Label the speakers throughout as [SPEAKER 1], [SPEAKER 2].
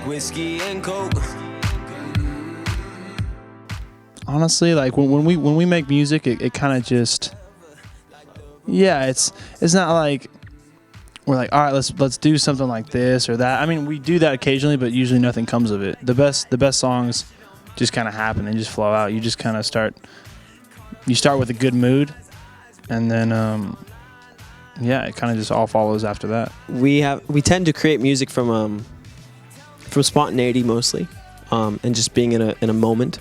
[SPEAKER 1] whiskey and coke.
[SPEAKER 2] Honestly, like when we make music, it kind of just, yeah, it's not like we're like, all right, let's do something like this or that. I mean, we do that occasionally, but usually nothing comes of it. The best songs just kind of happen and just flow out. You just kind of start with a good mood, and then yeah, it kind of just all follows after that.
[SPEAKER 3] We tend to create music from spontaneity mostly, and just being in a moment.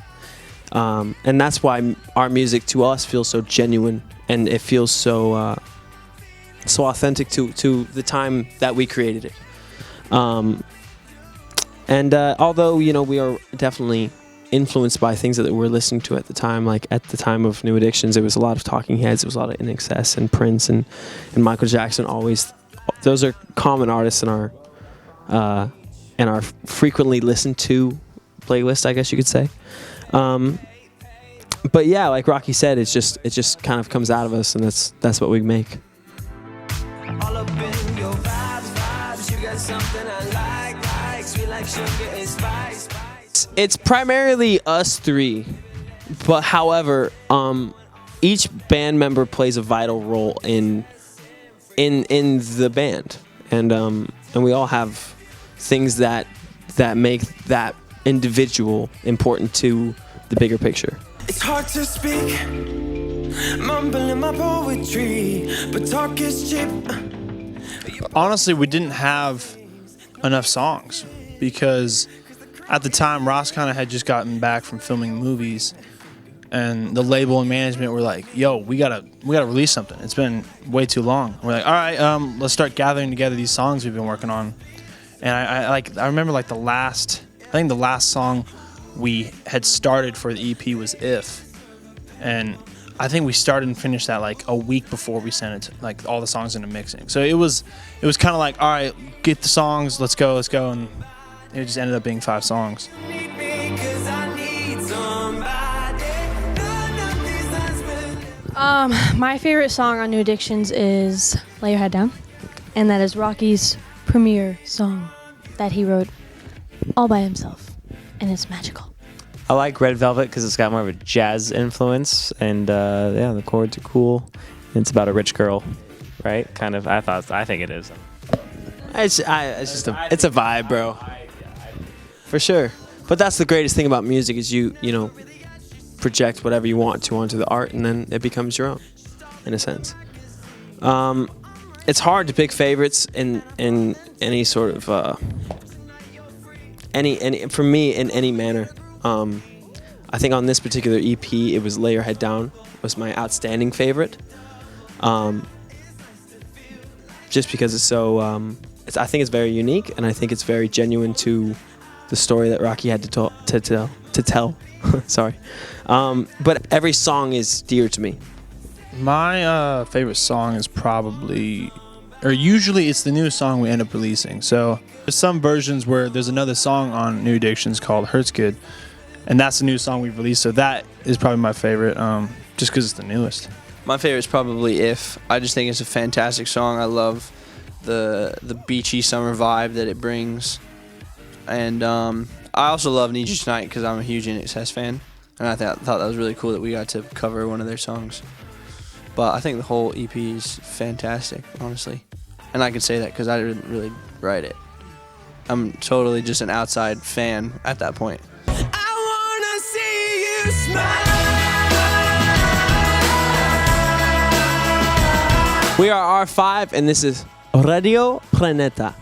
[SPEAKER 3] And that's why our music to us feels so genuine, and it feels so authentic to the time that we created it. And although we are definitely influenced by things that we're listening to at the time, like at the time of New Addictions, there was a lot of Talking Heads, there was a lot of INXS and Prince and Michael Jackson. Always, those are common artists in our frequently listened to playlist, I guess you could say. But yeah, like Rocky said, it just kind of comes out of us, and that's what we make.
[SPEAKER 1] All up in your vibes, you got something I like, sweet like sugar and spice.
[SPEAKER 3] It's primarily us three, but however, each band member plays a vital role in the band, and we all have things that make that individual important to the bigger picture.
[SPEAKER 1] It's hard to speak, mumbling my poetry, but talk is cheap.
[SPEAKER 2] Honestly, we didn't have enough songs because at the time Ross kind of had just gotten back from filming movies, and the label and management were like, "Yo, we gotta release something. It's been way too long." We're like, "All right, let's start gathering together these songs we've been working on." And I remember like the last song we had started for the EP was If, and I think we started and finished that like a week before we sent it to, like, all the songs into mixing. So it was kind of like, all right, get the songs, let's go, and it just ended up being 5 songs.
[SPEAKER 4] My favorite song on New Addictions is Lay Your Head Down, and that is Rocky's premiere song that he wrote all by himself, and it's magical.
[SPEAKER 5] I like Red Velvet because it's got more of a jazz influence, and yeah, the chords are cool. It's about a rich girl, right? Kind of. I think it is.
[SPEAKER 3] It's a vibe, bro. For sure. But that's the greatest thing about music is you project whatever you want to onto the art, and then it becomes your own, in a sense. It's hard to pick favorites in any sort of any for me in any manner. I think on this particular EP, it was Lay Your Head Down was my outstanding favorite. Just because it's so, I think it's very unique, and I think it's very genuine to the story that Rocky had to tell. Sorry. But every song is dear to me.
[SPEAKER 2] My favorite song is usually it's the newest song we end up releasing. So there's some versions where there's another song on New Addictions called Hurts Good, and that's the new song we've released. So that is probably my favorite, just because it's the newest.
[SPEAKER 6] My favorite is probably If. I just think it's a fantastic song. I love the beachy summer vibe that it brings. And I also love Need You Tonight because I'm a huge INXS fan. And I thought that was really cool that we got to cover one of their songs. But I think the whole EP is fantastic, honestly. And I can say that because I didn't really write it. I'm totally just an outside fan at that point.
[SPEAKER 1] I wanna see you smile.
[SPEAKER 3] We are R5, and this is Radio Planeta.